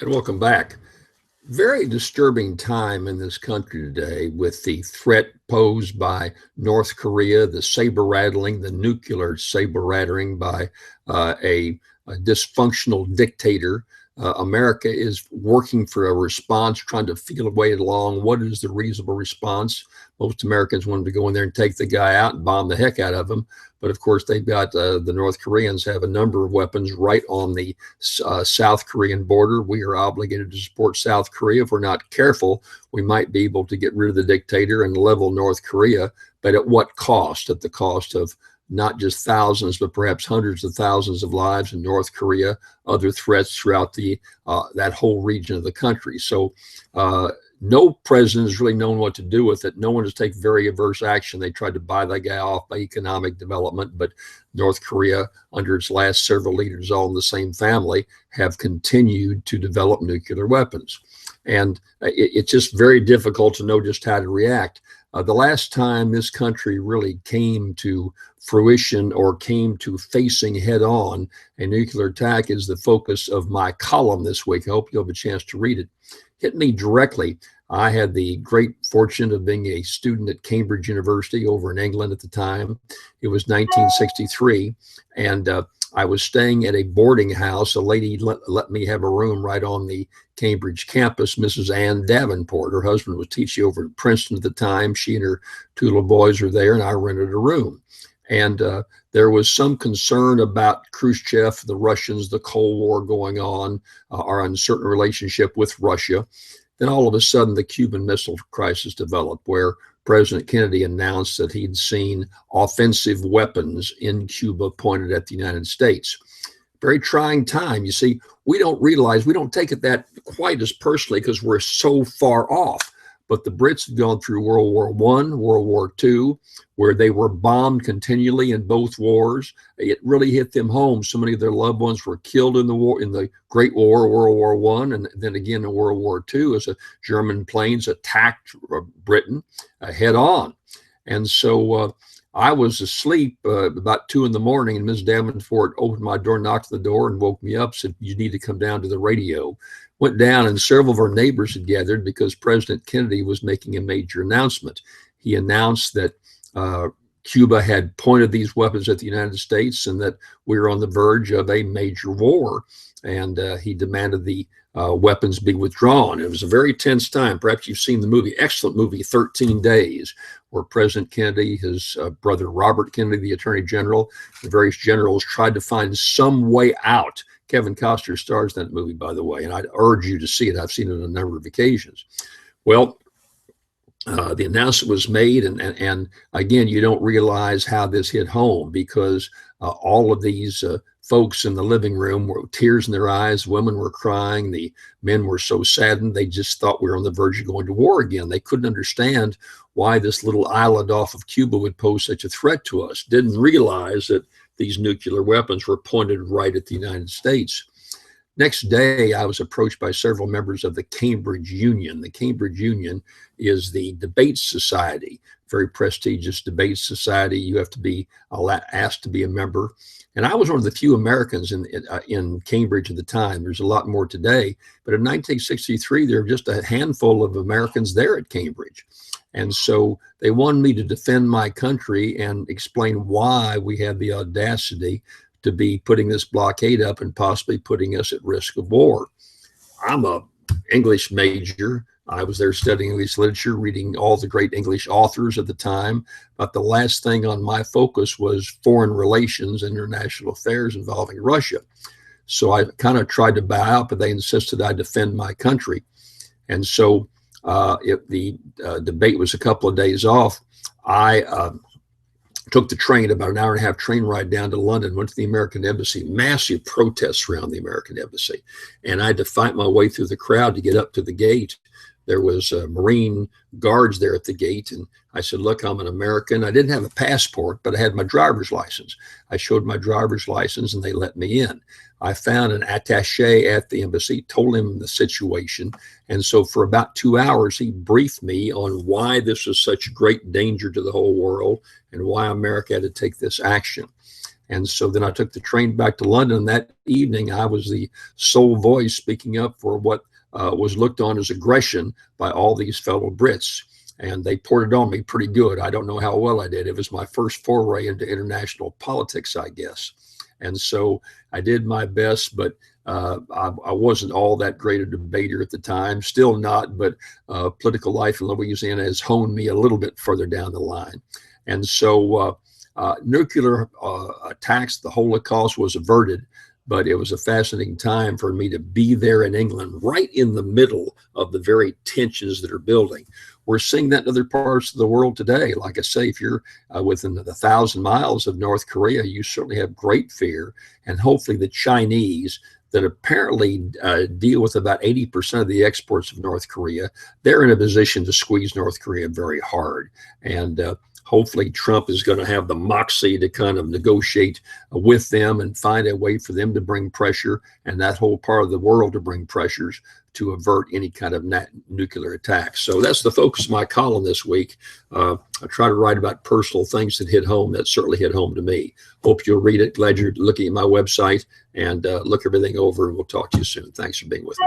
And welcome back. Very disturbing time in this country today with the threat posed by North Korea, the saber rattling, the nuclear saber rattling by a dysfunctional dictator. America is working for a response, trying to feel a way along. What is the reasonable response? Most Americans wanted to go in there and take the guy out and bomb the heck out of him. But of course, they've got the North Koreans have a number of weapons right on the South Korean border. We are obligated to support South Korea. If we're not careful, we might be able to get rid of the dictator and level North Korea. But at what cost? At the cost of not just thousands, but perhaps hundreds of thousands of lives in North Korea, other threats throughout the that whole region of the country. So no president has really known what to do with it. No one has taken very adverse action. They tried to buy that guy off by economic development, but North Korea, under its last several leaders, all in the same family, have continued to develop nuclear weapons. And it's just very difficult to know just how to react. The last time this country really came to fruition or came to facing head on a nuclear attack is the focus of my column this week. I hope you'll have a chance to read it. Hit me directly. I had the great fortune of being a student at Cambridge University over in England at the time. It was 1963, and I was staying at a boarding house. A lady let me have a room right on the Cambridge campus, Mrs. Ann Davenport. Her husband was teaching over at Princeton at the time. She and her two little boys were there, and I rented a room. And there was some concern about Khrushchev, the Russians, the Cold War going on, our uncertain relationship with Russia. Then all of a sudden, the Cuban Missile Crisis developed, where President Kennedy announced that he'd seen offensive weapons in Cuba pointed at the United States. Very trying time. You see, we don't realize, we don't take it that quite as personally because we're so far off. But the Brits had gone through World War I, World War II, where they were bombed continually in both wars. It really hit them home. So many of their loved ones were killed in the war, in the Great War, World War I, and then again in World War II as German planes attacked Britain head on. And so I was asleep about 2 in the morning, and Ms. Davenport opened my door, knocked on the door, and woke me up, said, "You need to come down to the radio." Went down, and several of our neighbors had gathered because President Kennedy was making a major announcement. He announced that Cuba had pointed these weapons at the United States and that we were on the verge of a major war. And he demanded the weapons be withdrawn. It was a very tense time. Perhaps you've seen the movie, excellent movie, 13 Days, where President Kennedy, his brother Robert Kennedy, the Attorney General, the various generals tried to find some way out. Kevin Costner stars in that movie, by the way, and I'd urge you to see it. I've seen it on a number of occasions. Well, the announcement was made, and again, you don't realize how this hit home because all of these folks in the living room were tears in their eyes. Women were crying. The men were so saddened. They just thought we were on the verge of going to war again. They couldn't understand why this little island off of Cuba would pose such a threat to us. Didn't realize that these nuclear weapons were pointed right at the United States. Next day, I was approached by several members of the Cambridge Union. The Cambridge Union is the debate society, very prestigious debate society. You have to be asked to be a member. And I was one of the few Americans in Cambridge at the time. There's a lot more today. But in 1963, there were just a handful of Americans there at Cambridge. And so they wanted me to defend my country and explain why we had the audacity to be putting this blockade up and possibly putting us at risk of war. I'm an English major. I was there studying English literature, reading all the great English authors at the time. But the last thing on my focus was foreign relations, international affairs involving Russia. So I kind of tried to bow out, but they insisted I defend my country. And so if the debate was a couple of days off, I took the train, about an hour and a half train ride down to London, went to the American Embassy, massive protests around the American Embassy. And I had to fight my way through the crowd to get up to the gate. There was Marine guards there at the gate. And I said, "Look, I'm an American." I didn't have a passport, but I had my driver's license. I showed my driver's license and they let me in. I found an attaché at the embassy, told him the situation. And so for about 2 hours, he briefed me on why this was such great danger to the whole world and why America had to take this action. And so then I took the train back to London. That evening, I was the sole voice speaking up for what was looked on as aggression by all these fellow Brits. And they poured it on me pretty good. I don't know how well I did. It was my first foray into international politics, I guess. And so I did my best, but I wasn't all that great a debater at the time, still not, but political life in Louisiana has honed me a little bit further down the line. And so nuclear attacks, the Holocaust was averted, but it was a fascinating time for me to be there in England, right in the middle of the very tensions that are building. We're seeing that in other parts of the world today. Like I say, if you're within the 1,000 miles of North Korea, you certainly have great fear. And hopefully the Chinese, that apparently deal with about 80% of the exports of North Korea, they're in a position to squeeze North Korea very hard. And hopefully Trump is going to have the moxie to kind of negotiate with them and find a way for them to bring pressure, and that whole part of the world to bring pressures to avert any kind of nuclear attacks. So that's the focus of my column this week. I try to write about personal things that hit home. That certainly hit home to me. Hope you'll read it. Glad you're looking at my website, and look everything over, and we'll talk to you soon. Thanks for being with me.